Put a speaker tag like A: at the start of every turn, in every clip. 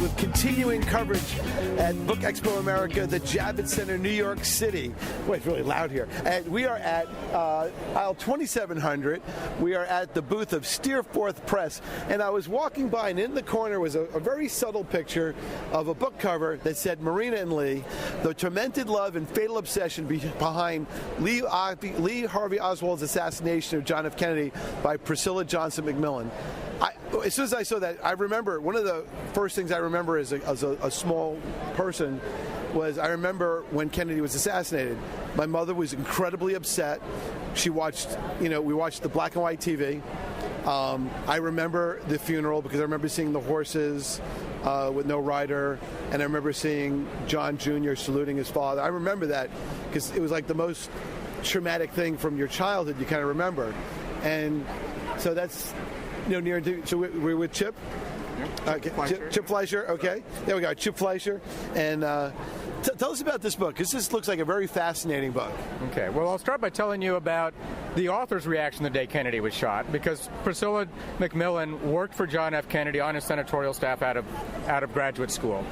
A: With continuing coverage at Book Expo America, the Javits Center, New York City. Wait, it's really loud here. And we are at aisle 2700. We are at the booth of Steerforth Press. And I was walking by, and in the corner was a very subtle picture of a book cover that said Marina and Lee, the tormented love and fatal obsession behind Lee Harvey Oswald's assassination of John F. Kennedy by Priscilla Johnson McMillan. As soon as I saw that, I remember one of the first things I remember as a small person was I remember when Kennedy was assassinated. My mother was incredibly upset. She watched, we watched the black and white TV. I remember the funeral because I remember seeing the horses with no rider, and I remember seeing John Jr. saluting his father. I remember that because it was like the most traumatic thing from your childhood you kind of remember. And so that's... near and dear. So we're with Chip?
B: Yep.
A: Chip Fleischer, okay. There we go, Chip Fleischer. And tell us about this book, because this looks like a very fascinating book.
B: Okay, well, I'll start by telling you about the author's reaction the day Kennedy was shot, because Priscilla McMillan worked for John F. Kennedy on his senatorial staff out of graduate school.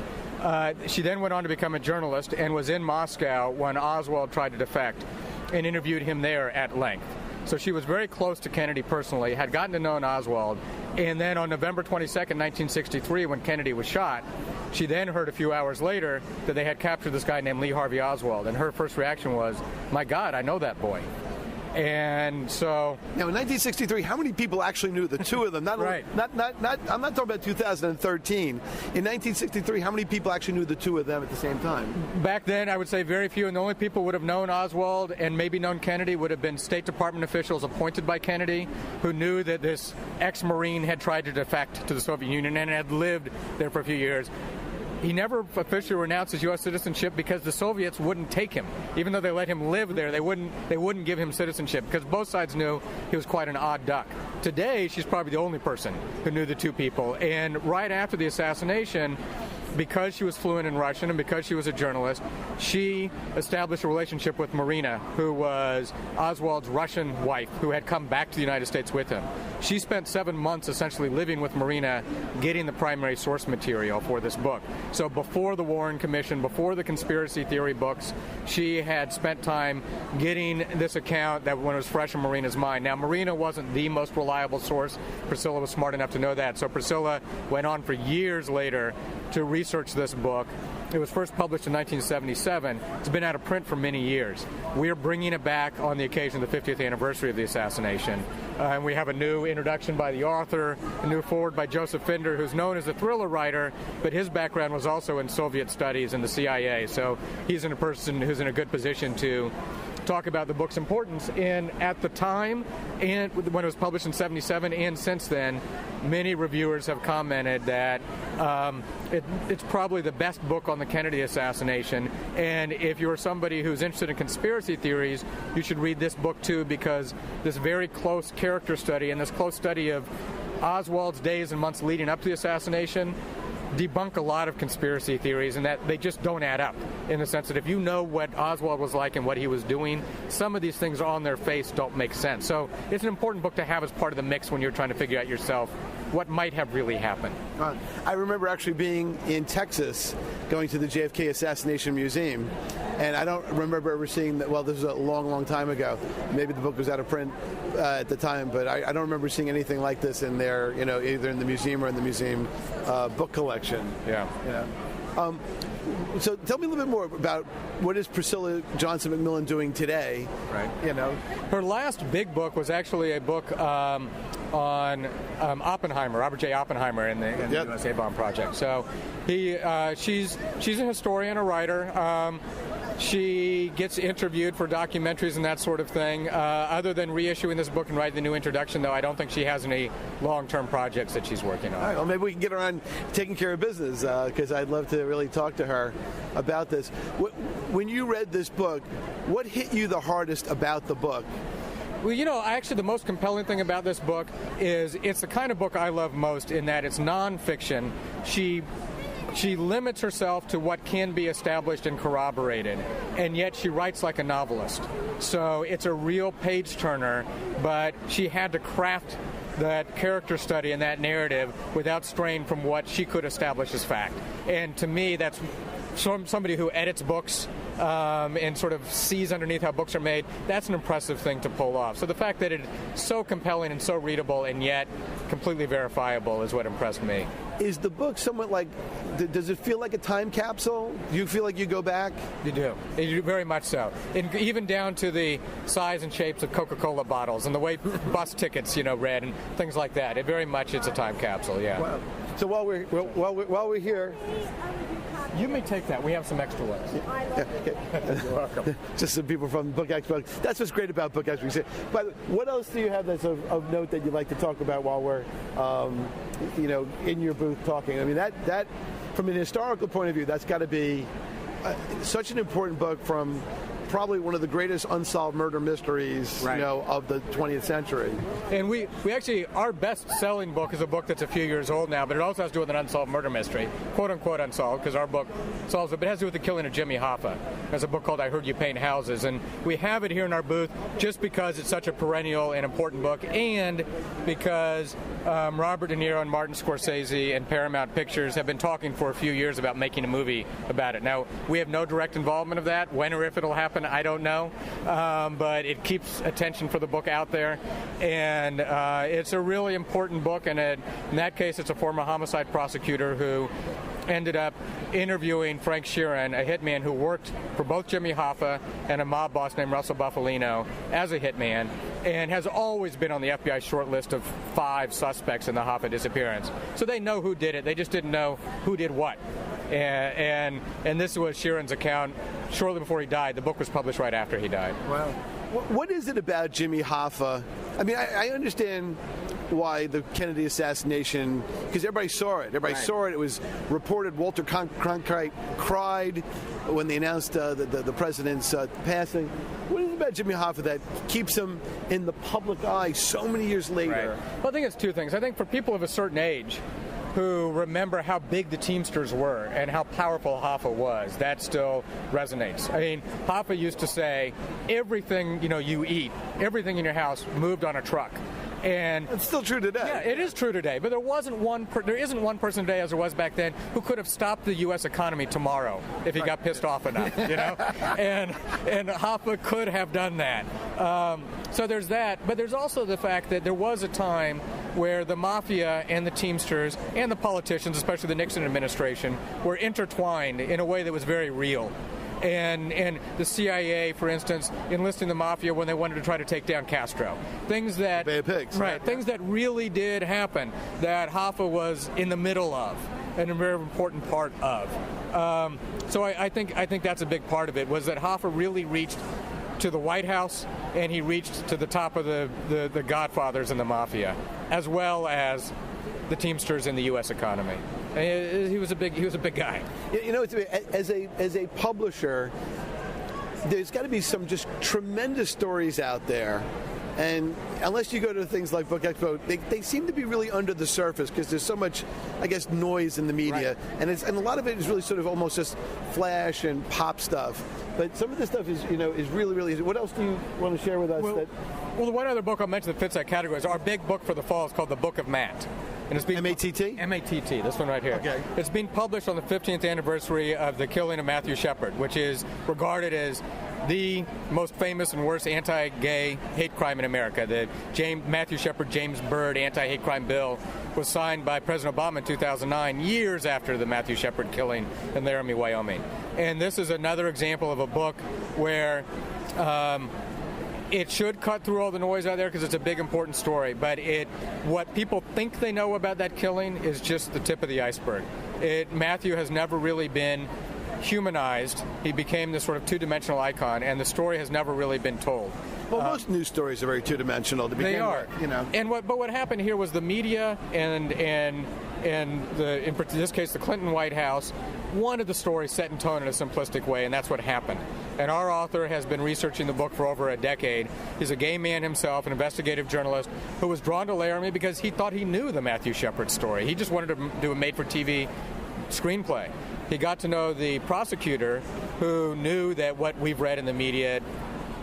B: She then went on to become a journalist and was in Moscow when Oswald tried to defect and interviewed him there at length. So she was very close to Kennedy personally, had gotten to know Oswald, and then on November 22nd, 1963, when Kennedy was shot, she then heard a few hours later that they had captured this guy named Lee Harvey Oswald, and her first reaction was, my God, I know that boy. And so...
A: Now, in 1963, how many people actually knew the two of them?
B: Right.
A: I'm not talking about 2013. In 1963, how many people actually knew the two of them at the same time?
B: Back then, I would say very few, and the only people who would have known Oswald and maybe known Kennedy would have been State Department officials appointed by Kennedy who knew that this ex-Marine had tried to defect to the Soviet Union and had lived there for a few years. He never officially renounced his U.S. citizenship because the Soviets wouldn't take him. Even though they let him live there, they wouldn't give him citizenship because both sides knew he was quite an odd duck. Today, she's probably the only person who knew the two people. And right after the assassination, because she was fluent in Russian and because she was a journalist, she established a relationship with Marina, who was Oswald's Russian wife, who had come back to the United States with him. She spent 7 months essentially living with Marina, getting the primary source material for this book. So before the Warren Commission, before the conspiracy theory books, she had spent time getting this account that when it was fresh in Marina's mind. Now, Marina wasn't the most reliable source. Priscilla was smart enough to know that. So Priscilla went on for years later to research this book. It was first published in 1977. It's been out of print for many years. We are bringing it back on the occasion of the 50th anniversary of the assassination. And we have a new introduction by the author, a new foreword by Joseph Finder, who's known as a thriller writer, but his background was also in Soviet studies and the CIA. So he's a person who's in a good position to talk about the book's importance. And at the time, and when it was published in 77 and since then, many reviewers have commented that it's probably the best book on the Kennedy assassination. And if you're somebody who's interested in conspiracy theories, you should read this book too, because this very close character study and this close study of Oswald's days and months leading up to the assassination debunk a lot of conspiracy theories, and that they just don't add up, in the sense that if you know what Oswald was like and what he was doing, some of these things on their face don't make sense. So it's an important book to have as part of the mix when you're trying to figure out yourself what might have really happened.
A: I remember actually being in Texas, going to the JFK Assassination Museum, and I don't remember ever seeing that. Well, this was a long, long time ago. Maybe the book was out of print at the time, but I don't remember seeing anything like this in there, either in the museum or in the museum book collection.
B: Yeah.
A: So tell me a little bit more about what is Priscilla Johnson McMillan doing today?
B: Right. Her last big book was actually a book on Oppenheimer, Robert J. Oppenheimer, in the USA Bomb Project. So she's a historian, a writer. She gets interviewed for documentaries and that sort of thing. Other than reissuing this book and writing the new introduction, though, I don't think she has any long-term projects that she's working on.
A: All right, well, maybe we can get her on taking care of business, because I'd love to really talk to her about this. When you read this book, what hit you the hardest about the book?
B: Well, actually the most compelling thing about this book is it's the kind of book I love most in that it's nonfiction. She she limits herself to what can be established and corroborated, and yet she writes like a novelist. So it's a real page-turner, but she had to craft that character study and that narrative without straying from what she could establish as fact. And to me, that's somebody who edits books and sort of sees underneath how books are made, that's an impressive thing to pull off. So the fact that it's so compelling and so readable and yet completely verifiable is what impressed me.
A: Is the book somewhat like, does it feel like a time capsule? Do you feel like you go back?
B: You do. You do, very much so. And even down to the size and shapes of Coca-Cola bottles and the way bus tickets, read and things like that. It very much is a time capsule, yeah.
A: Wow. So while we're here,
B: you may take that. We have some extra ones.
A: Yeah, okay.
B: You're welcome.
A: Just some people from Book Expo. That's what's great about Book Expo. But what else do you have that's of note that you'd like to talk about while we're, in your booth talking? I mean, that from an historical point of view, that's got to be such an important book from probably one of the greatest unsolved murder mysteries,
B: right,
A: of the 20th century.
B: And we actually, our best-selling book is a book that's a few years old now, but it also has to do with an unsolved murder mystery, quote-unquote unsolved, because our book solves it, but it has to do with the killing of Jimmy Hoffa. There's a book called I Heard You Paint Houses, and we have it here in our booth just because it's such a perennial and important book, and because Robert De Niro and Martin Scorsese and Paramount Pictures have been talking for a few years about making a movie about it. Now, we have no direct involvement of that. When or if it'll happen, I don't know, but it keeps attention for the book out there, and it's a really important book, and in that case, it's a former homicide prosecutor who ended up interviewing Frank Sheeran, a hitman who worked for both Jimmy Hoffa and a mob boss named Russell Buffalino as a hitman, and has always been on the FBI short list of 5 suspects in the Hoffa disappearance. So they know who did it, they just didn't know who did what. And this was Sheeran's account shortly before he died. The book was published right after he died.
A: Wow. What is it about Jimmy Hoffa? I mean, I understand why the Kennedy assassination, because everybody saw it. Everybody saw it. It was reported. Walter Cronkite cried when they announced the president's passing. What is it about Jimmy Hoffa that keeps him in the public eye so many years later?
B: Right. Well, I think it's two things. I think for people of a certain age who remember how big the Teamsters were and how powerful Hoffa was, that still resonates. I mean, Hoffa used to say, everything you eat, everything in your house moved on a truck. And
A: it's still true today.
B: Yeah, it is true today. But there isn't one person today, as there was back then, who could have stopped the U.S. economy tomorrow if he got pissed off enough. And Hoffa could have done that. So there's that. But there's also the fact that there was a time where the mafia and the Teamsters and the politicians, especially the Nixon administration, were intertwined in a way that was very real. And the CIA, for instance, enlisting the mafia when they wanted to try to take down Castro. Things that
A: Bay of Pigs.
B: Right. Things that really did happen that Hoffa was in the middle of and a very important part of. So I think that's a big part of it, was that Hoffa really reached to the White House, and he reached to the top of the godfathers in the mafia, as well as the Teamsters in the U.S. economy. He was a big guy.
A: As a publisher, there's got to be some just tremendous stories out there. And unless you go to things like Book Expo, they seem to be really under the surface because there's so much, I guess, noise in the media. Right. And a lot of it is really sort of almost just flash and pop stuff. But some of this stuff is really, really... What else do you want to share with us?
B: Well, the one other book I'll mention that fits that category is our big book for the fall is called The Book of Matt. And it's being
A: M-A-T-T?
B: M-A-T-T, this one right here.
A: Okay.
B: It's being published on the 15th anniversary of the killing of Matthew Shepard, which is regarded as the most famous and worst anti-gay hate crime in America. The Matthew Shepard, James Byrd anti-hate crime bill was signed by President Obama in 2009, years after the Matthew Shepard killing in Laramie, Wyoming. And this is another example of a book where it should cut through all the noise out there because it's a big, important story. But what people think they know about that killing is just the tip of the iceberg. Matthew has never really been humanized. He became this sort of two-dimensional icon, and the story has never really been told.
A: Well, most news stories are very two-dimensional to begin
B: they are.
A: with.
B: And what happened here was the media and in this case the Clinton White House wanted the story set in tone in a simplistic way, and that's what happened. And our author has been researching the book for over a decade. He's a gay man himself, an investigative journalist who was drawn to Laramie because he thought he knew the Matthew Shepard story. He just wanted to do a made-for-TV screenplay. He got to know the prosecutor, who knew that what we've read in the media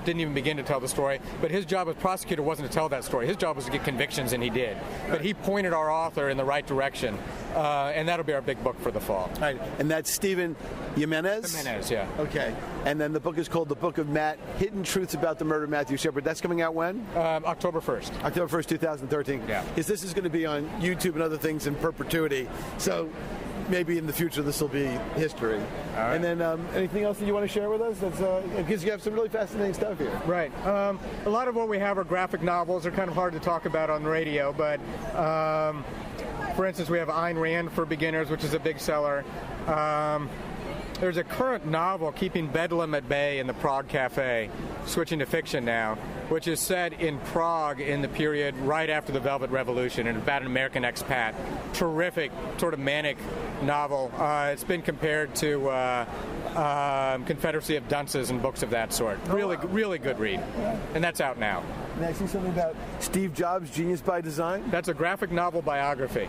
B: didn't even begin to tell the story. But his job as prosecutor wasn't to tell that story. His job was to get convictions, and he did. But he pointed our author in the right direction, and that'll be our big book for the fall.
A: All right. And that's Stephen Jimenez?
B: Jimenez, yeah.
A: Okay. And then the book is called The Book of Matt, Hidden Truths About the Murder of Matthew Shepard. That's coming out when?
B: October 1st.
A: October 1st, 2013.
B: Yeah.
A: This is going to be on YouTube and other things in perpetuity. So maybe in the future this will be history.
B: All right.
A: And then anything else that you want to share with us? That's because you have some really fascinating stuff here.
B: Right. A lot of what we have are graphic novels. They're kind of hard to talk about on the radio, but for instance, we have Ayn Rand for Beginners, which is a big seller. There's a current novel, Keeping Bedlam at Bay in the Prague Cafe, switching to fiction now, which is set in Prague in the period right after the Velvet Revolution and about an American expat. Terrific, sort of manic novel. It's been compared to Confederacy of Dunces and books of that sort. Really good read. And that's out now.
A: And I see something about Steve Jobs, Genius by Design.
B: That's a graphic novel biography.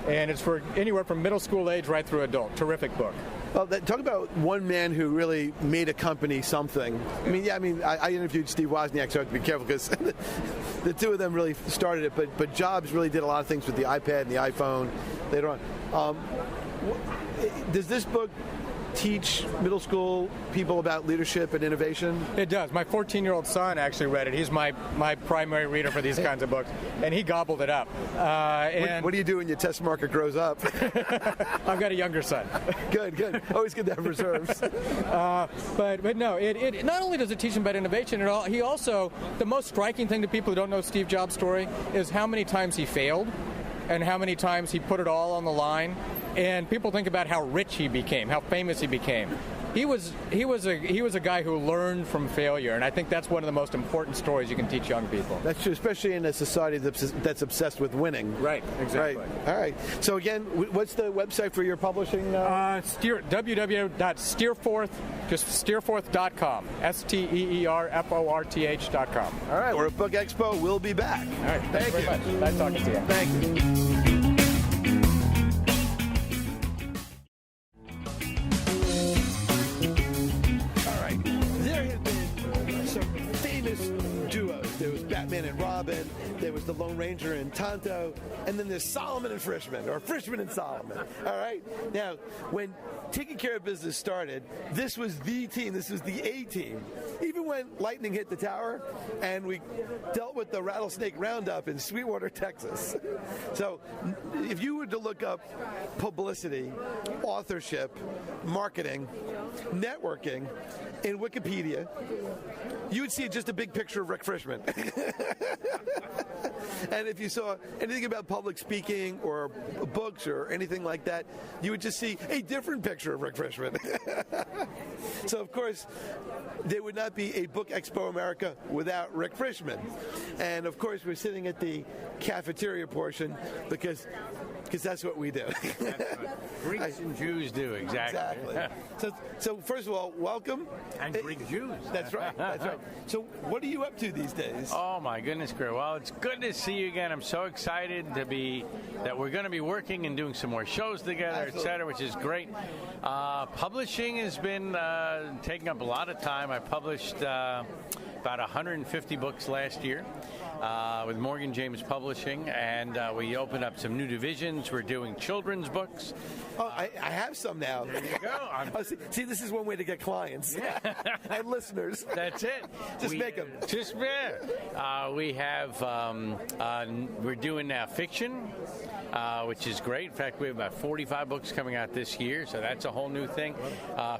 B: And it's for anywhere from middle school age right through adult. Terrific book.
A: Well, talk about one man who really made a company something. I interviewed Steve Wozniak, so I have to be careful because the two of them really started it. But Jobs really did a lot of things with the iPad and the iPhone later on. Does this book teach middle school people about leadership and innovation?
B: It does. My 14-year-old son actually read it. He's my primary reader for these kinds of books, and he gobbled it up.
A: What do you do when your test marker grows up?
B: I've got a younger son.
A: Good. Always good to have reserves.
B: But no, it not only does it teach him about innovation, he also, the most striking thing to people who don't know Steve Jobs' story is how many times he failed and how many times he put it all on the line. And people think about how rich he became, how famous he became. He was a guy who learned from failure, and I think that's one of the most important stories you can teach young people.
A: That's true, especially in a society that's obsessed with winning.
B: Right, exactly.
A: Right. All right. So again, what's the website for your publishing?
B: www.steerforth, just steerforth.com. STEERFORTH.com.
A: All right. We're at Book Expo. We'll be back.
B: All right. Thank you very much. Nice talking to you.
A: Thank you. Batman and Robin, there was the Lone Ranger and Tonto, and then there's Solomon and Frishman, or Frishman and Solomon. All right? Now, when Taking Care of Business started, this was the team, this was the A-team. Even when lightning hit the tower, and we dealt with the rattlesnake roundup in Sweetwater, Texas. So, if you were to look up publicity, authorship, marketing, networking in Wikipedia, you would see just a big picture of Rick Frishman. And if you saw anything about public speaking or books or anything like that, you would just see a different picture of Rick Frishman. So, of course, there would not be a Book Expo America without Rick Frishman. And, of course, we're sitting at the cafeteria portion because that's what we do.
C: That's what Greeks and Jews do, exactly.
A: So first of all, welcome.
C: And Greek Jews.
A: That's right. So what are you up to these days?
C: Oh, my goodness, Chris. Well, it's good to see you again. I'm so excited that we're going to be working and doing some more shows together, et cetera, which is great. Publishing has been taking up a lot of time. I published about 150 books last year. With Morgan James Publishing, and we opened up some new divisions. We're doing children's books.
A: Oh, I have some now.
C: There you go.
A: See, this is one way to get clients and listeners.
C: That's it.
A: Make them.
C: We have, we're doing fiction, which is great. In fact, we have about 45 books coming out this year, so that's a whole new thing.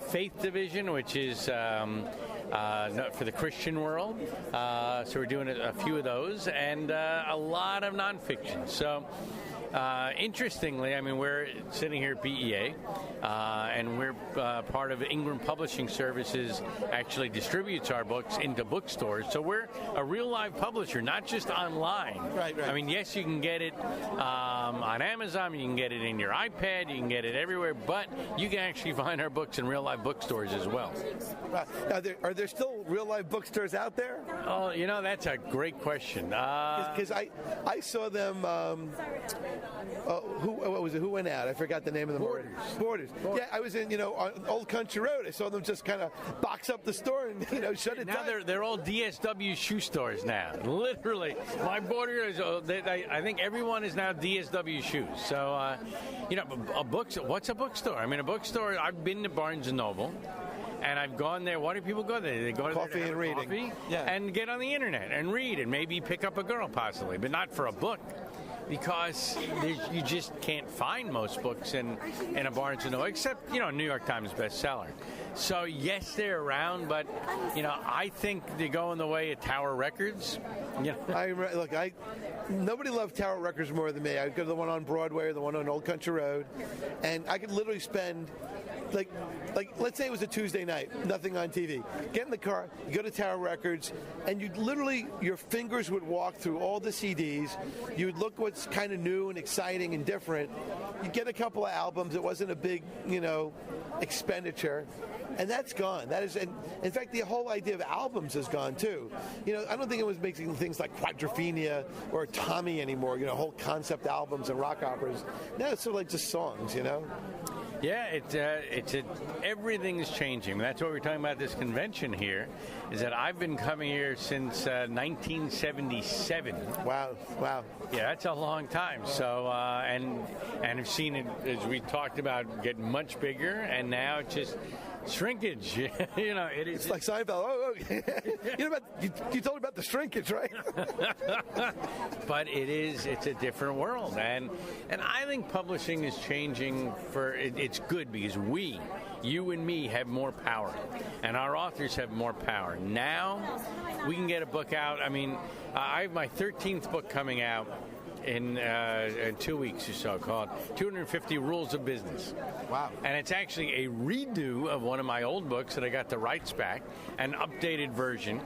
C: Faith division, which is for the Christian world. So we're doing a few of those, and a lot of nonfiction. So interestingly, I mean, we're sitting here at BEA, and we're part of Ingram Publishing Services actually distributes our books into bookstores. So we're a real live publisher, not just online.
A: Right.
C: I mean, yes, you can get it on Amazon, you can get it in your iPad, you can get it everywhere, but you can actually find our books in real live bookstores as well.
A: Now, are there still real life bookstores out there?
C: Oh, that's a great question.
A: Because I saw them. What was it? Who went out? I forgot the name of the Borders. Yeah, I was in on Old Country Road. I saw them just kind of box up the store and shut it down.
C: Now they're all DSW shoe stores now. Literally, my border is. I think everyone is now DSW shoes. So what's a bookstore? I mean, a bookstore. I've been to Barnes and Noble. And I've gone there. Why do people go there? They go
A: coffee
C: there to
A: and reading,
C: coffee and get on the internet and read and maybe pick up a girl possibly, but not for a book, because you just can't find most books in a Barnes and Noble, except New York Times bestseller. So yes, they're around, but I think they're going the way of Tower Records.
A: Nobody loved Tower Records more than me. I'd go to the one on Broadway or the one on Old Country Road, and I could literally spend. Like, let's say it was a Tuesday night, nothing on TV. Get in the car, you go to Tower Records, and your fingers would walk through all the CDs. You would look what's kind of new and exciting and different. You get a couple of albums. It wasn't a big, expenditure. And that's gone. That is, and in fact, the whole idea of albums is gone too. I don't think it was making things like Quadrophenia or Tommy anymore. Whole concept albums and rock operas. Now it's sort of like just songs.
C: Yeah, everything is changing. That's what we're talking about this convention here, is that I've been coming here since 1977.
A: Wow.
C: Yeah, that's a long time. So, and I've seen it, as we talked about, get much bigger, and now it's just shrinkage. It is.
A: It's like Seinfeld. You told me about the shrinkage, right?
C: But it's a different world, and I think publishing is changing it's good because you and me have more power, and our authors have more power. Now we can get a book out. I mean, I have my 13th book coming out in 2 weeks or so, called 250 Rules of Business.
A: Wow.
C: And it's actually a redo of one of my old books that I got the rights back, an updated version.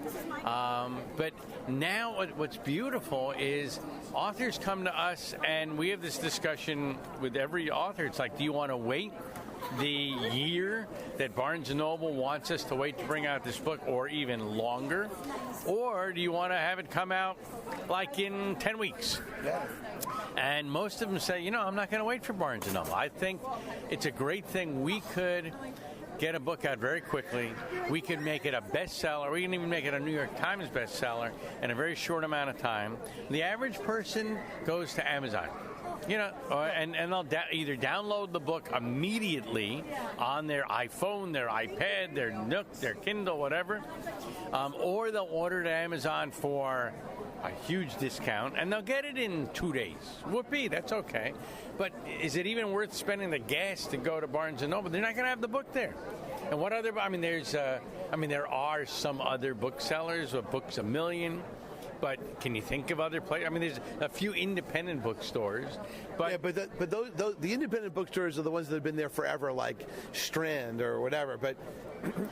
C: But now what's beautiful is authors come to us, and we have this discussion with every author. It's like, do you want to wait the year that Barnes & Noble wants us to wait to bring out this book, or even longer? Or do you want to have it come out like in 10 weeks?
A: Yeah.
C: And most of them say, I'm not going to wait for Barnes & Noble. I think it's a great thing. We could get a book out very quickly. We could make it a bestseller. We can even make it a New York Times bestseller in a very short amount of time. The average person goes to Amazon. And they'll either download the book immediately on their iPhone, their iPad, their Nook, their Kindle, whatever, or they'll order it at Amazon for a huge discount, and they'll get it in 2 days. Whoopee, that's okay. But is it even worth spending the gas to go to Barnes & Noble? They're not going to have the book there. And what other? There are some other booksellers with Books A Million. But can you think of other places? There's a few independent bookstores. But
A: the independent bookstores are the ones that have been there forever, like Strand or whatever. But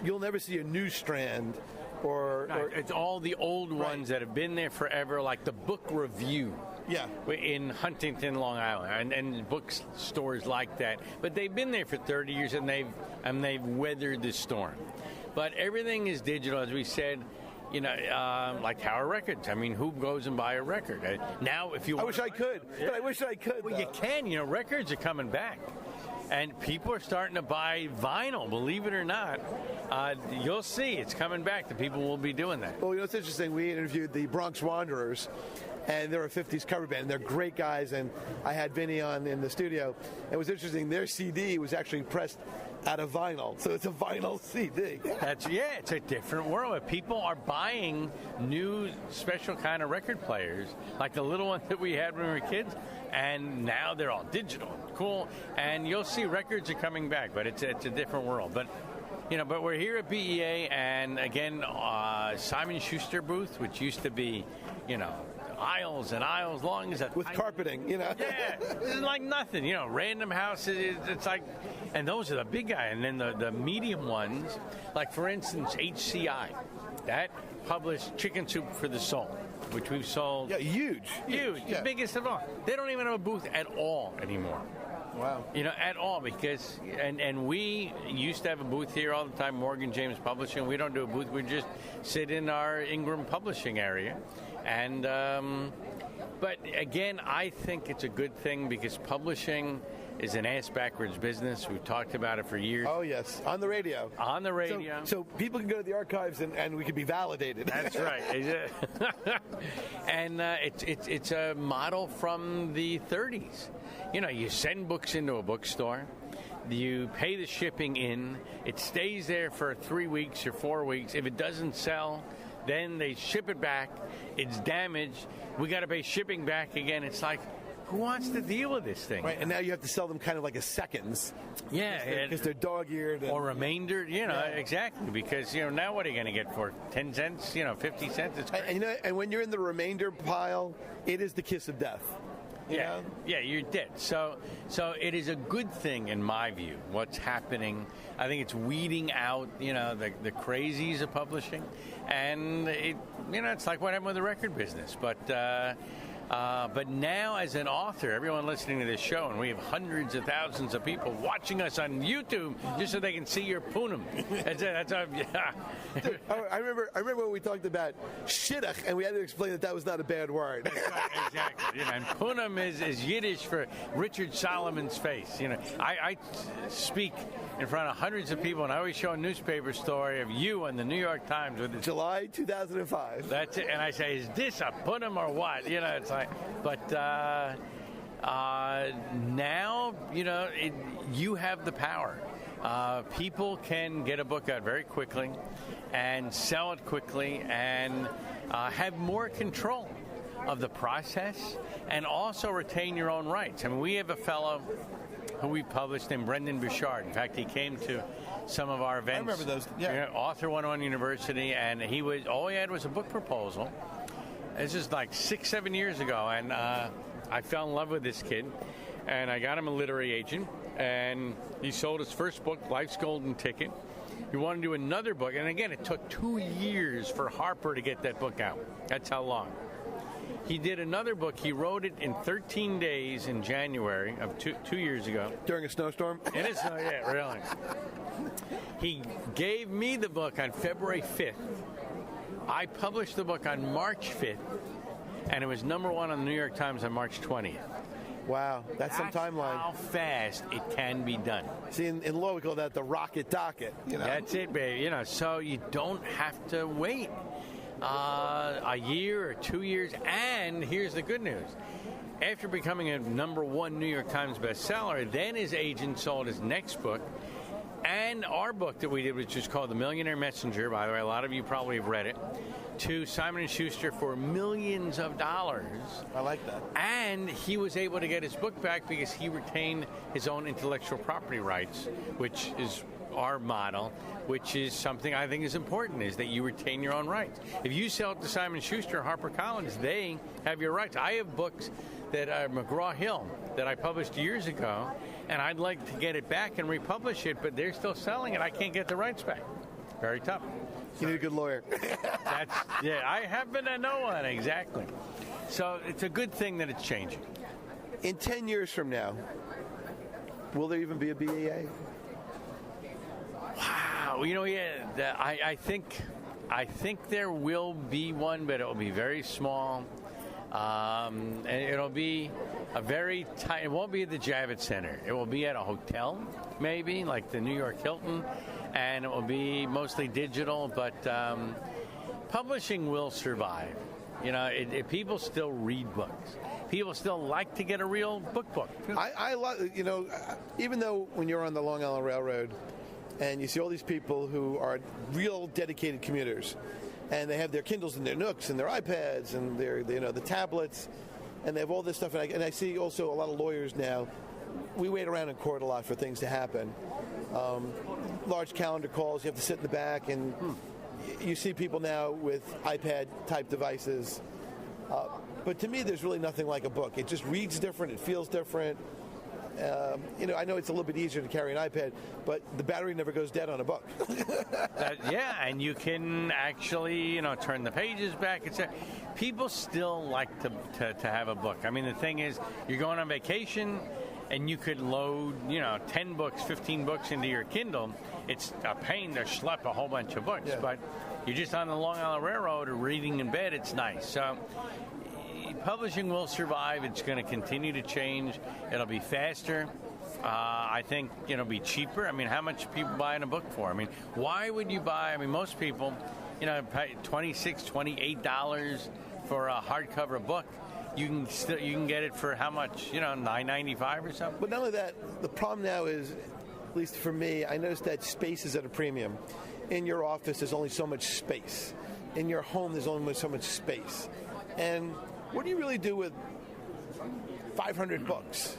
A: you'll never see a new Strand or
C: it's all the old ones that have been there forever, like the Book Review.
A: Yeah.
C: In Huntington, Long Island, and bookstores like that. But they've been there for 30 years, and they've weathered the storm. But everything is digital, as we said. Like Tower Records. Who goes and buy a record? Now, if you
A: I wish I could.
C: Well, you can. Records are coming back. And people are starting to buy vinyl, believe it or not. You'll see. It's coming back. The people will be doing that.
A: Well, it's interesting. We interviewed the Bronx Wanderers, and they're a 50s cover band. They're great guys, and I had Vinny on in the studio. It was interesting. Their CD was actually pressed out of vinyl, so it's a vinyl CD.
C: It's a different world. People are buying new special kind of record players, like the little ones that we had when we were kids, and now they're all digital, cool. And you'll see records are coming back, but it's a different world. But we're here at BEA, and again, Simon Schuster booth, which used to be, aisles and aisles long as
A: with carpeting,
C: Yeah, it's like nothing, random houses. It's like, and those are the big guys, and then the medium ones, like for instance HCI, that published Chicken Soup for the Soul, which we've sold.
A: Yeah, huge,
C: the biggest of all. They don't even have a booth at all anymore.
A: Wow.
C: At all, because and we used to have a booth here all the time, Morgan James Publishing. We don't do a booth. We just sit in our Ingram Publishing area. And but again, I think it's a good thing because publishing is an ass-backwards business. We've talked about it for years.
A: Oh, yes. On the radio.
C: On the radio.
A: So people can go to the archives and we can be validated.
C: That's right. And it's a model from the 30s. You send books into a bookstore. You pay the shipping in. It stays there for 3 weeks or 4 weeks. If it doesn't sell, then they ship it back. It's damaged. We got to pay shipping back again. It's like, who wants to deal with this thing?
A: Right, and now you have to sell them kind of like as seconds.
C: Yeah.
A: Because they're dog-eared.
C: Or remainder, exactly. Because, now what are you going to get for 10 cents, 50 cents? It's crazy.
A: And when you're in the remainder pile, it is the kiss of death.
C: Yeah, you're dead. So it is a good thing, in my view, what's happening. I think it's weeding out, the crazies of publishing. And, it's like what happened with the record business. But now, as an author, everyone listening to this show, and we have hundreds of thousands of people watching us on YouTube just so they can see your punam. That's
A: Dude, I remember when we talked about shidduch, and we had to explain that was not a bad word.
C: That's right, exactly. And punam is Yiddish for Richard Solomon's face. I speak in front of hundreds of people, and I always show a newspaper story of you in the New York Times with
A: July 2005.
C: That's it. And I say, is this a punam or what? It's like, but now, you have the power. People can get a book out very quickly and sell it quickly and have more control of the process and also retain your own rights. I mean, we have a fellow who we published named Brendan Bouchard. In fact, he came to some of our events.
A: I remember those. Yeah.
C: Author 101 University, and all he had was a book proposal. This is like 6-7 years ago, and I fell in love with this kid, and I got him a literary agent, and he sold his first book, Life's Golden Ticket. He wanted to do another book, and again, it took 2 years for Harper to get that book out. That's how long. He did another book. He wrote it in 13 days in January of 2 years ago.
A: During a snowstorm?
C: Yeah, really. He gave me the book on February 5th. I published the book on March 5th, and it was number 1 on the New York Times on March 20th.
A: Wow, that's some timeline.
C: How fast it can be done.
A: See, in law, we call that the rocket docket.
C: That's it, baby. So you don't have to wait a year or 2 years. And here's the good news. After becoming a number 1 New York Times bestseller, then his agent sold his next book. And our book that we did, which is called The Millionaire Messenger, by the way, a lot of you probably have read it, to Simon & Schuster for millions of dollars.
A: I like that. And
C: he was able to get his book back because he retained his own intellectual property rights, which is our model, which is something I think is important, is that you retain your own rights. If you sell it to Simon & Schuster or HarperCollins, they have your rights. I have books that are McGraw-Hill that I published years ago, and I'd like to get it back and republish it, but they're still selling it. I can't get the rights back. Very tough.
A: You need a good lawyer.
C: I happen to know one, exactly. So it's a good thing that it's changing.
A: In 10 years from now, will there even be a BAA?
C: Wow. I think there will be one, but it will be very small. And it'll be a very tight. It won't be at the Javits Center. It will be at a hotel, maybe like the New York Hilton, and it will be mostly digital. But publishing will survive. People still read books. People still like to get a real book.
A: I love. Even though when you're on the Long Island Railroad, and you see all these people who are real dedicated commuters. And they have their Kindles and their Nooks and their iPads and their the tablets, and they have all this stuff. And I see also a lot of lawyers now. We wait around in court a lot for things to happen. Large calendar calls, you have to sit in the back, and you see people now with iPad-type devices. But to me, there's really nothing like a book. It just reads different. It feels different. I know it's a little bit easier to carry an iPad, but the battery never goes dead on a book.
C: And you can actually, turn the pages back. People still like to have a book. I mean, the thing is, you're going on vacation, and you could load, 10 books, 15 books into your Kindle. It's a pain to schlep a whole bunch of books, but you're just on the Long Island Railroad or reading in bed, it's nice. So publishing will survive. It's going to continue to change. It'll be faster. I think it'll be cheaper. I mean, how much people buying a book for? I mean, why would you buy? I mean, most people, pay $26, $28 for a hardcover book. You can get it for how much? $9.95 or something.
A: But not only that, the problem now is, at least for me, I noticed that space is at a premium. In your office, there's only so much space. In your home, there's only so much space. And what do you really do with 500 books?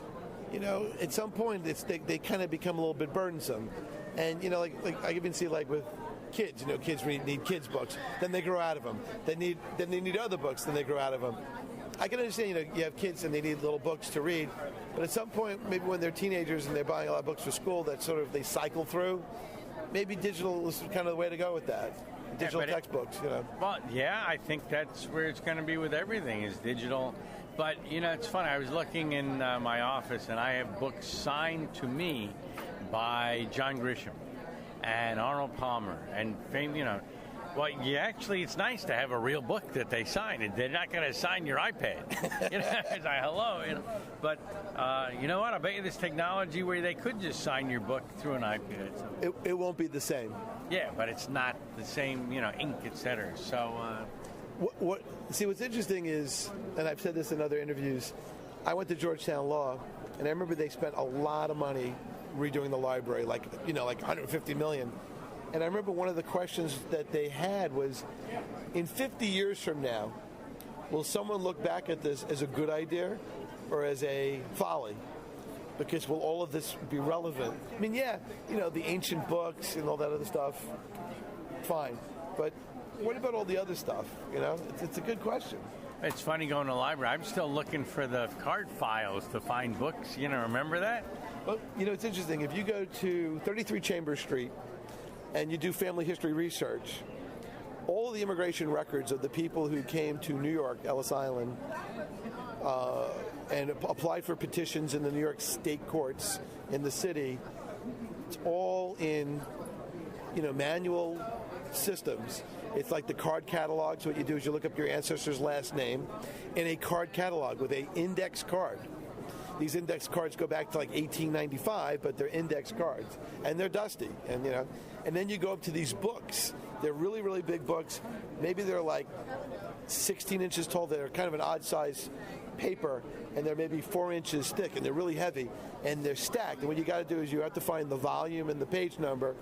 A: At some point, they kind of become a little bit burdensome. And, like I even see, like, with kids, kids need kids' books. Then they grow out of them. Then they need other books. Then they grow out of them. I can understand, you have kids and they need little books to read. But at some point, maybe when they're teenagers and they're buying a lot of books for school that sort of they cycle through, maybe digital is kind of the way to go with that. Digital textbooks,
C: Well, yeah, I think that's where it's going to be with everything is digital. But, it's funny. I was looking in my office, and I have books signed to me by John Grisham and Arnold Palmer and well, it's nice to have a real book that they sign. They're not going to sign your iPad. It's like, hello. But you know what? I bet you there's technology where they could just sign your book through an iPad. So.
A: It won't be the same.
C: Yeah, but it's not the same, ink, etc. So.
A: See, what's interesting is, and I've said this in other interviews, I went to Georgetown Law, and I remember they spent a lot of money redoing the library, like $150 million. And I remember one of the questions that they had was, in 50 years from now, will someone look back at this as a good idea or as a folly? Because will all of this be relevant? I mean, the ancient books and all that other stuff, fine. But what about all the other stuff? It's a good question.
C: It's funny going to the library. I'm still looking for the card files to find books. Remember that?
A: Well, it's interesting. If you go to 33 Chambers Street, and you do family history research, all the immigration records of the people who came to New York, Ellis Island, and applied for petitions in the New York state courts in the city, it's all in, manual systems. It's like the card catalog. So what you do is you look up your ancestor's last name in a card catalog with an index card. These index cards go back to like 1895, but they're index cards, and they're dusty. And then you go up to these books. They're really, really big books. Maybe they're like 16 inches tall. They're kind of an odd size paper, and they're maybe 4 inches thick, and they're really heavy, and they're stacked. And what you got to do is you have to find the volume and the page number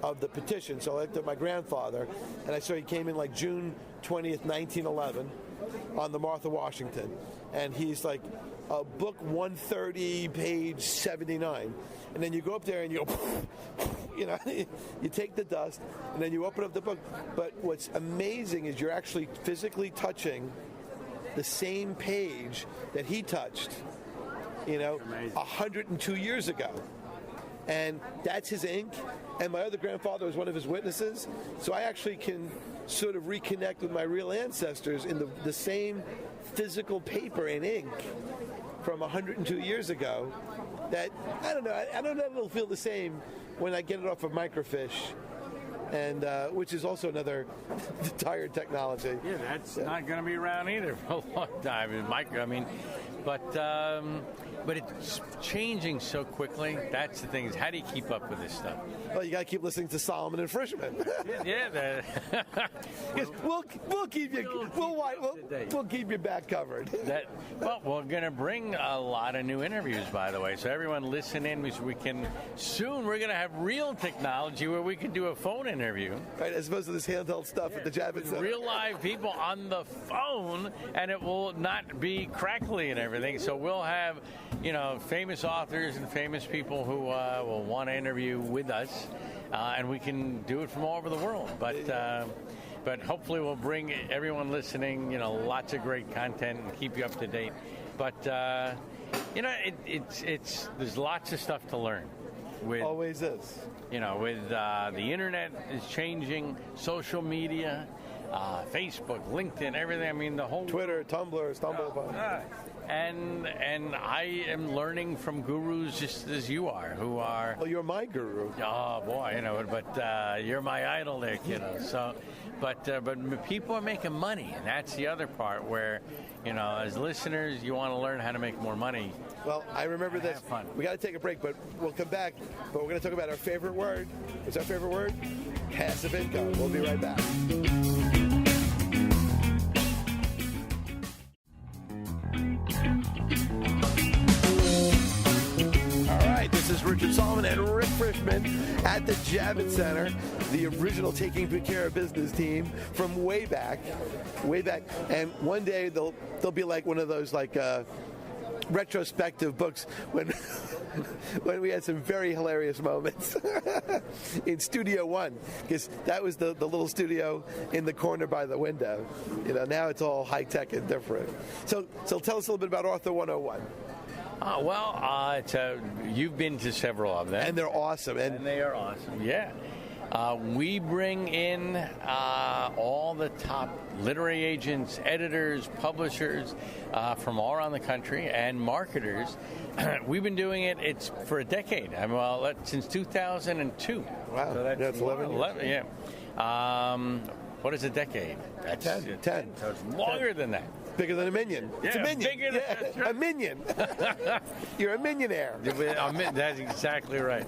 A: of the petition. So I looked at my grandfather, and I saw he came in like June 20th, 1911, on the Martha Washington, and he's like, book 130, page 79. And then you go up there and you go, you take the dust, and then you open up the book. But what's amazing is you're actually physically touching the same page that he touched, 102 years ago. And that's his ink. And my other grandfather was one of his witnesses. So I actually can sort of reconnect with my real ancestors in the same physical paper and ink from 102 years ago. That, I don't know if it'll feel the same when I get it off of microfiche, and which is also another tired technology.
C: Yeah, that's not going to be around either for a long time. But it's changing so quickly. That's the thing, is how do you keep up with this stuff?
A: Well, you got to keep listening to Solomon and Frishman. We'll keep your back covered.
C: We're going to bring a lot of new interviews, by the way. So everyone listen in. We're going to have real technology where we can do a phone interview.
A: Right, as opposed to this handheld stuff at the Javits Center.
C: Real live people on the phone, and it will not be crackly and everything. So we'll have, famous authors and famous people who will want to interview with us, and we can do it from all over the world. But hopefully we'll bring everyone listening, lots of great content and keep you up to date. But there's lots of stuff to learn.
A: Always is.
C: With the internet is changing, social media, Facebook, LinkedIn, everything. I mean, the whole
A: Twitter, Tumblr, StumbleUpon.
C: And I am learning from gurus just as you are, who are.
A: Well, you're my guru.
C: Oh boy, but you're my idol there, kiddo. So, but people are making money, and that's the other part where, as listeners, you want to learn how to make more money.
A: Well, I remember this.
C: Have fun.
A: We got to take a break, but we'll come back. But we're going to talk about our favorite word. What's our favorite word? Passive income. We'll be right back. This is Richard Solomon and Rick Frishman at the Javits Center, the original Taking Good Care of Business team from way back. And one day they'll be like one of those retrospective books when we had some very hilarious moments in Studio One, because that was the little studio in the corner by the window. Now it's all high tech and different. So tell us a little bit about Author 101.
C: You've been to several of them.
A: And they're awesome.
C: And they are awesome, yeah. We bring in all the top literary agents, editors, publishers from all around the country, and marketers. We've been doing it's for a decade. Since 2002.
A: Wow,
C: so that's
A: 11 years.
C: 11, yeah. What is a decade? That's
A: 10.
C: So it's longer than that.
A: Bigger than a minion. It's a minion.
C: Bigger than that's right.
A: A minion. You're a minionaire.
C: That's exactly right.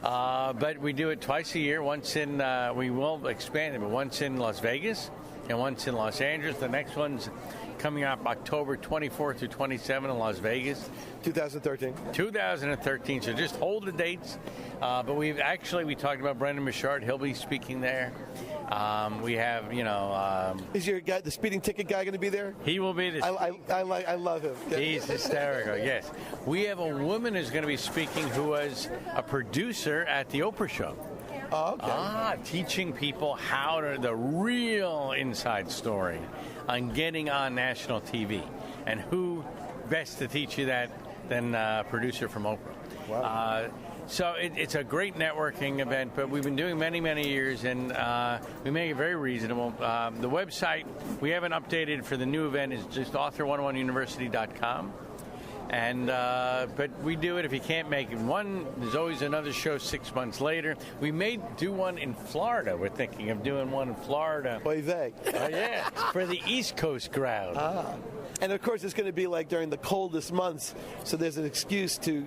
C: But we do it twice a year. Once in, we will expand it, but once in Las Vegas and once in Los Angeles. The next one's coming up October 24th through 27th in Las Vegas. 2013. So just hold the dates. But we talked about Brendan Bouchard. He'll be speaking there. We have,
A: Is your guy, the speeding ticket guy, going to be there?
C: He will be.
A: I love him.
C: He's hysterical. Yes, we have a woman who's going to be speaking who was a producer at the Oprah show.
A: Oh, okay.
C: Teaching people the real inside story on getting on national TV, and who best to teach you that than a producer from Oprah.
A: Wow.
C: So it's a great networking event, but we've been doing many, many years, and we make it very reasonable. The website we haven't updated for the new event is just author101university.com. And but we do it if you can't make it. There's always another show 6 months later. We may do one in Florida. We're thinking of doing one in Florida.
A: Oy vey.
C: Yeah, for the East Coast crowd.
A: And of course, it's going to be like during the coldest months, so there's an excuse to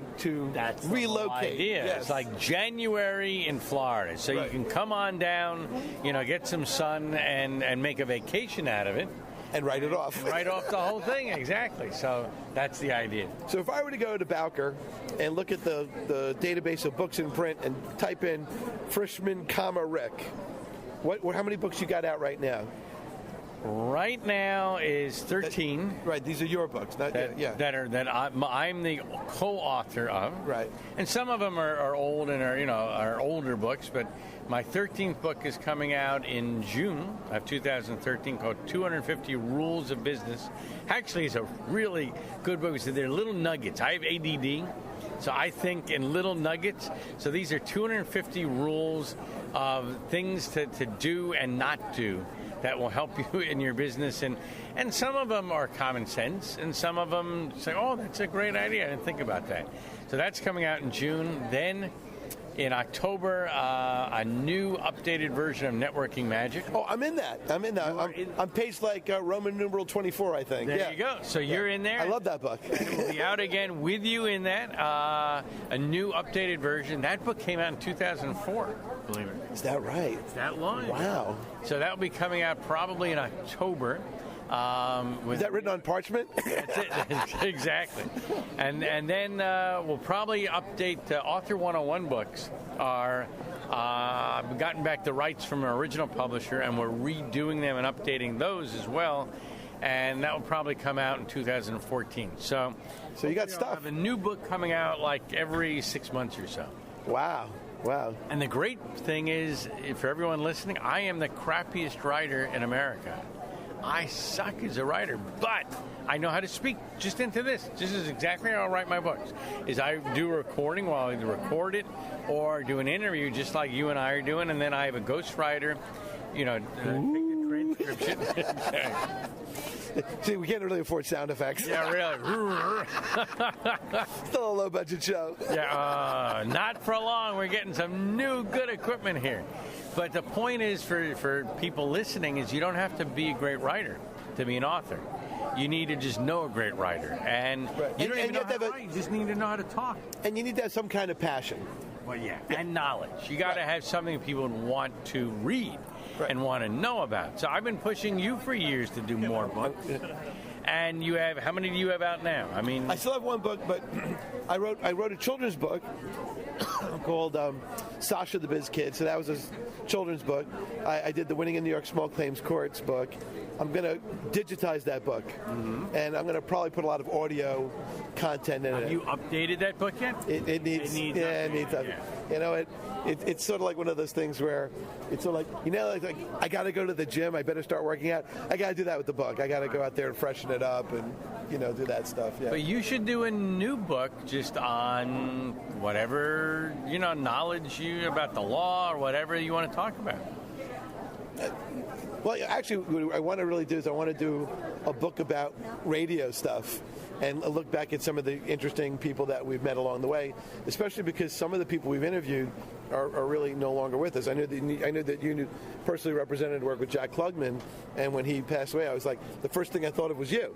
C: That's
A: relocate.
C: The whole idea.
A: Yes.
C: It's like January in Florida, so
A: right.
C: You can come on down, get some sun and make a vacation out of it.
A: And write it off.
C: Write off the whole thing, exactly. So that's the idea.
A: So if I were to go to Bowker and look at the database of books in print and type in Frishman, Rick, how many books you got out right now?
C: Right now is 13.
A: Right, these are your books, not
C: that I'm the co-author of.
A: Right,
C: and some of them are old and are older books. But my 13th book is coming out in June of 2013, called 250 Rules of Business. Actually, it's a really good book. So they're little nuggets. I have ADD, so I think in little nuggets. So these are 250 rules of things to do and not do that will help you in your business, and some of them are common sense, and some of them say, oh, that's a great idea, I didn't think about that. So that's coming out in June. Then in October, a new updated version of Networking Magic.
A: Oh, I'm in that. I'm paged like Roman numeral 24, I think.
C: There you go. So you're in there.
A: I love that book.
C: It will be out again with you in that. A new updated version. That book came out in 2004, believe it.
A: Is that right?
C: It's that long.
A: Wow.
C: So that will be coming out probably in October.
A: Is that written on parchment?
C: That's it. Exactly. And then we'll probably update the Author 101 books. We've gotten back the rights from our original publisher, and we're redoing them and updating those as well. And that will probably come out in 2014. So
A: you got stuff.
C: I have a new book coming out like every 6 months or so.
A: Wow.
C: And the great thing is, for everyone listening, I am the crappiest writer in America. I suck as a writer, but I know how to speak just into this. This is exactly how I write my books. Is I do a recording while I either record it or do an interview just like you and I are doing, and then I have a ghostwriter, take the transcription.
A: See, we can't really afford sound effects.
C: Yeah, really.
A: Still a low-budget show.
C: Yeah, not for long. We're getting some new good equipment here. But the point is for people listening is you don't have to be a great writer to be an author. You need to just know a great writer. And you don't even know how to write. You just need to know how to talk.
A: And you need to have some kind of passion.
C: Well, yeah. And knowledge. You got to have something people want to read and want to know about. So I've been pushing you for years to do more books. And you have, how many do you have out now? I mean,
A: I still have one book, but I wrote a children's book called Sasha the Biz Kid. So that was a children's book. I did the Winning in New York Small Claims Courts book. I'm going to digitize that book, and I'm going to probably put a lot of audio content in it.
C: Have you updated that book yet?
A: It needs updating.
C: Yeah.
A: You know, it's sort of like one of those things where it's sort of like, you know, like I got to go to the gym. I better start working out. I got to do that with the book. I got to go out there and freshen it up and, you know, do that stuff. Yeah.
C: But you should do a new book just on whatever, you know, knowledge you about the law or whatever you want to talk about.
A: Well, actually, what I want to really do is I want to do a book about radio stuff and look back at some of the interesting people that we've met along the way, especially because some of the people we've interviewed are really no longer with us. I knew that you personally represented work with Jack Klugman, and when he passed away, I was like, the first thing I thought of was you,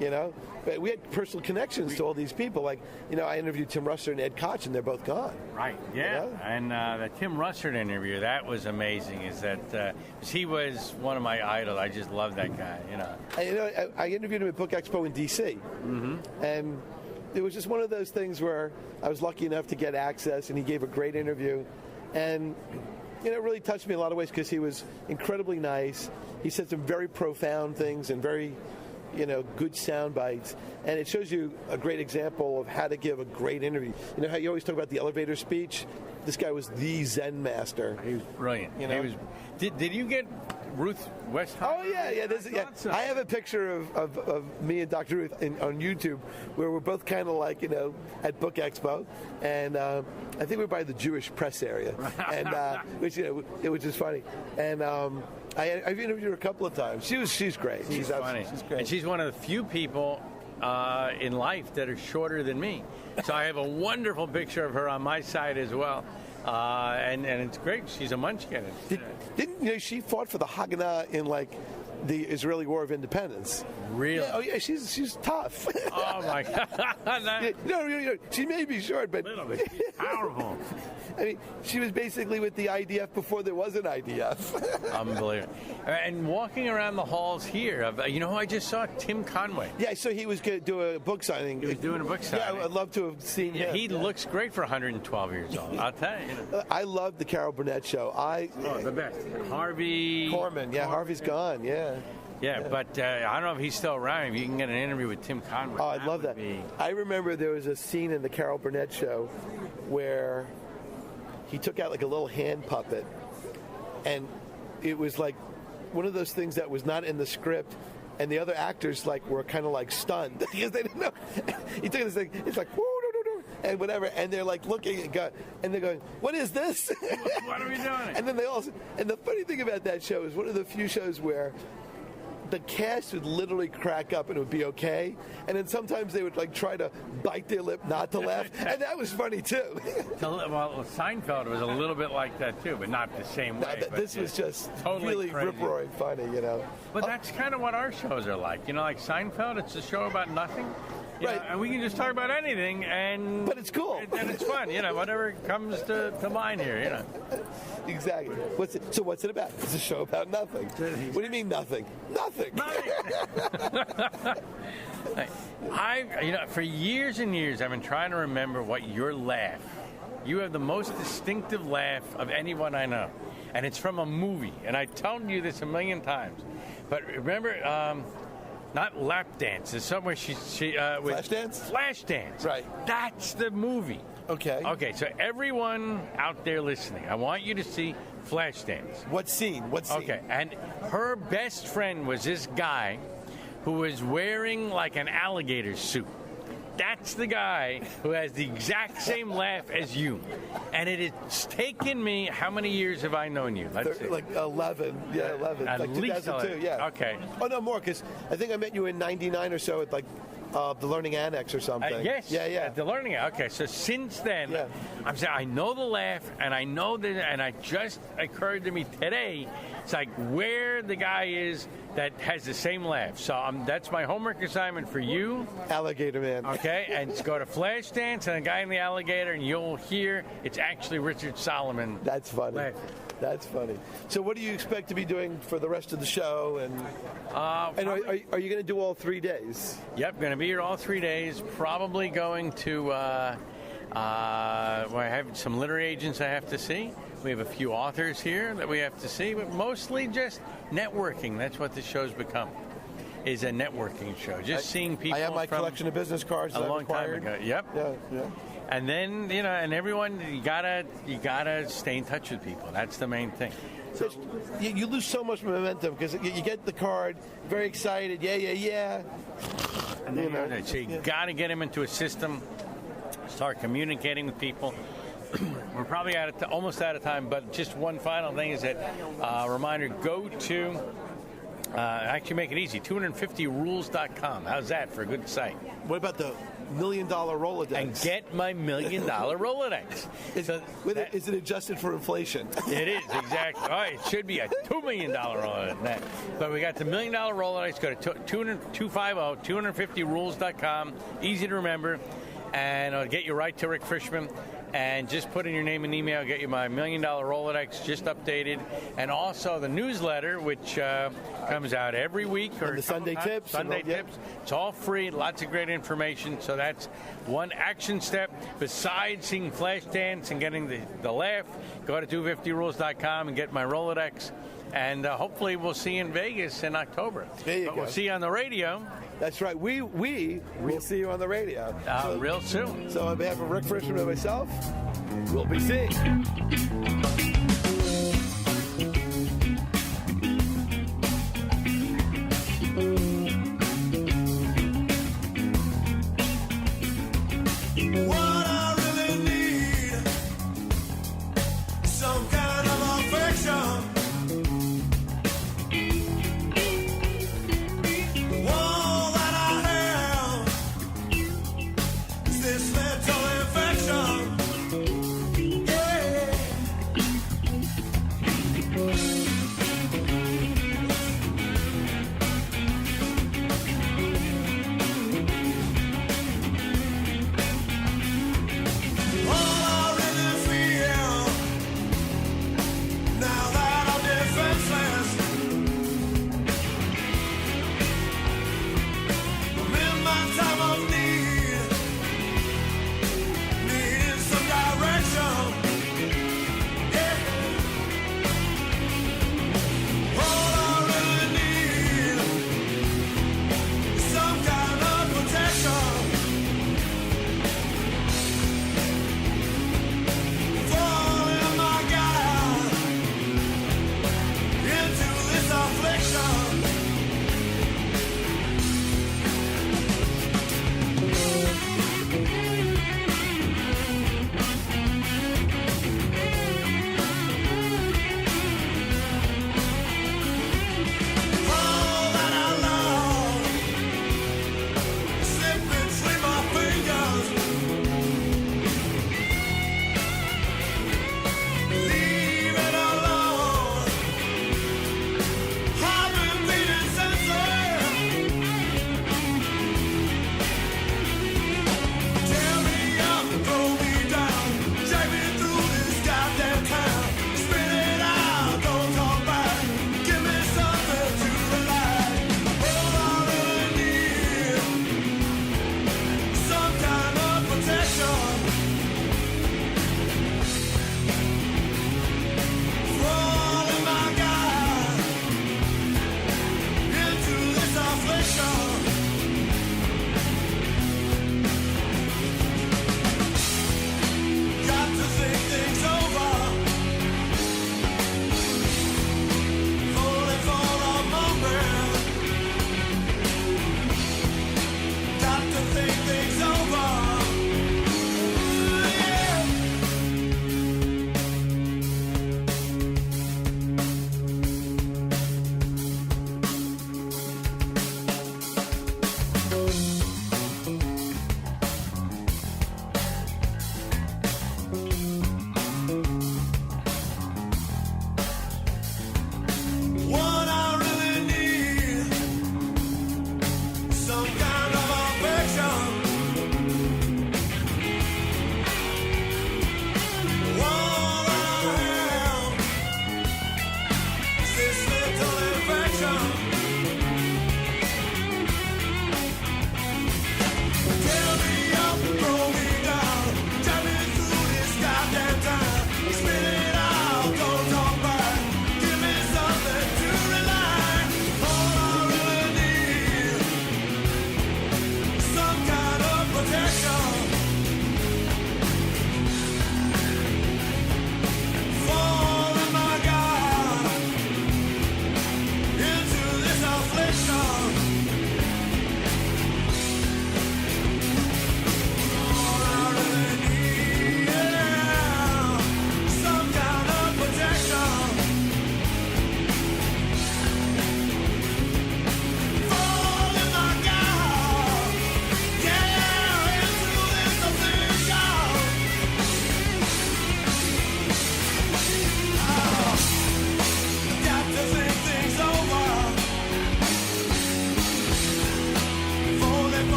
A: you know? But we had personal connections to all these people. Like, you know, I interviewed Tim Russert and Ed Koch, and they're both gone.
C: Right, yeah. You know? And the Tim Russert interview, that was amazing, is that he was one of my idols. I just love that guy, you know.
A: And, you know, I interviewed him at Book Expo in D.C., and it was just one of those things where I was lucky enough to get access, and he gave a great interview. And, you know, it really touched me in a lot of ways because he was incredibly nice. He said some very profound things and very, you know, good sound bites. And it shows you a great example of how to give a great interview. You know how you always talk about the elevator speech? This guy was the Zen master.
C: He was brilliant.
A: You know?
C: He was. Did you get Ruth West?
A: Oh, yeah. I have a picture of me and Dr. Ruth on YouTube where we're both kind of like, you know, at Book Expo. And I think we're by the Jewish press area, and which, you know, it was just funny. And I've interviewed her a couple of times. She's great.
C: She's funny. She's great. And she's one of the few people in life that are shorter than me. So I have a wonderful picture of her on my side as well. And it's great. She's a munchkin.
A: Didn't you know she fought for the Haganah in like the Israeli War of Independence?
C: Really?
A: Yeah, oh yeah, she's tough.
C: Oh my God!
A: No, she may be short, but
C: little bit. She's powerful.
A: I mean, she was basically with the IDF before there was an IDF.
C: Unbelievable. And walking around the halls here, you know who I just saw? Tim Conway.
A: Yeah, so he was going to do a book signing.
C: He was doing a book signing.
A: Yeah, I'd love to have seen him.
C: He looks great for 112 years old. I'll tell you. You know.
A: I love the Carol Burnett show.
C: The best. Harvey
A: Korman. Yeah, Harvey's gone. Yeah.
C: Yeah, but I don't know if he's still around. If you can get an interview with Tim Conway.
A: Oh, I'd love that. I remember there was a scene in the Carol Burnett show where he took out like a little hand puppet, and it was like one of those things that was not in the script, and the other actors like were kind of like stunned because they didn't know. He took this thing. It's like woo, and whatever, and they're like looking and they're going, "What is this?
C: What are we doing?"
A: And then and the funny thing about that show is one of the few shows where the cast would literally crack up and it would be okay, and then sometimes they would like try to bite their lip not to laugh, and that was funny too.
C: Well, Seinfeld was a little bit like that too, but not the same way.
A: This was just
C: totally
A: really
C: crazy.
A: rip-roaring funny, you know.
C: But that's kind of what our shows are like. You know, like Seinfeld, it's a show about nothing. Right. And we can just talk about anything,
A: but it's cool.
C: And it's fun, you know, whatever comes to mind here, you know.
A: Exactly. What's it about? It's a show about nothing. What do you mean nothing? Nothing.
C: You know, for years and years, I've been trying to remember what your laugh. You have the most distinctive laugh of anyone I know, and it's from a movie. And I've told you this a million times, but remember. Not Lap Dance. There's somewhere she
A: Flashdance?
C: Flashdance.
A: Right.
C: That's the movie.
A: Okay.
C: Okay, so everyone out there listening, I want you to see Flashdance.
A: What scene?
C: Okay, and her best friend was this guy who was wearing like an alligator suit. That's the guy who has the exact same laugh as you. And it has taken me, how many years have I known you? Let's see.
A: Like 11. Yeah, 11.
C: At
A: like
C: least
A: 2002,
C: 11.
A: yeah.
C: Okay.
A: Oh, no, more, because I think I met you in 99 or so at like the Learning Annex or something.
C: Yes.
A: Yeah.
C: The Learning Annex. Okay, so since then,
A: Yeah.
C: I'm saying I know the laugh, and I know that, and it just occurred to me today, it's like where the guy is that has the same laugh. So that's my homework assignment for you.
A: Alligator Man.
C: Okay, and go to Flashdance and a guy in the alligator, and you'll hear it's actually Richard Solomon.
A: That's funny.
C: Laugh.
A: That's funny. So what do you expect to be doing for the rest of the show? And are you going to do all 3 days?
C: Yep, going to be here all 3 days. Probably going to, well, I have some literary agents I have to see. We have a few authors here that we have to see, but mostly just networking. That's what this show's become, is a networking show. Just seeing people.
A: I have my
C: from
A: collection of business cards
C: a
A: that I
C: long time
A: acquired.
C: ago. Yep.
A: Yeah.
C: And then, and everyone, you gotta stay in touch with people. That's the main thing.
A: So you lose so much momentum because you get the card, very excited, yeah.
C: And then, so you got to get them into a system, start communicating with people. We're probably almost out of time, but just one final thing is that reminder: go to actually make it easy. 250rules.com. How's that for a good site?
A: What about the $1 million Rolodex?
C: And get my $1 million Rolodex.
A: Is it adjusted for inflation?
C: It is, exactly. Oh, it should be a $2 million Rolodex. But we got the $1 million Rolodex. Go to 250rules.com. Easy to remember. And it'll get you right to Rick Frishman. And just put in your name and email, get you my $1 million Rolodex just updated. And also the newsletter, which comes out every week. Or
A: and the Sunday tips.
C: Sunday tips. It's all free, lots of great information. So that's one action step. Besides seeing Flashdance and getting the laugh, go to 250rules.com and get my Rolodex. And hopefully we'll see you in Vegas in October.
A: There you go.
C: We'll see you on the radio.
A: That's right. We will see you on the radio.
C: Real soon.
A: So on behalf of Rick Frishman and myself, we'll be seeing you.
D: What I really need, some kind of affection. All that I have is this mental infection. Yeah. All I really feel now that I'm defenseless, I'm in my time of need, needing some direction. Yeah. All I really need is some kind of protection. Falling my God into this affliction.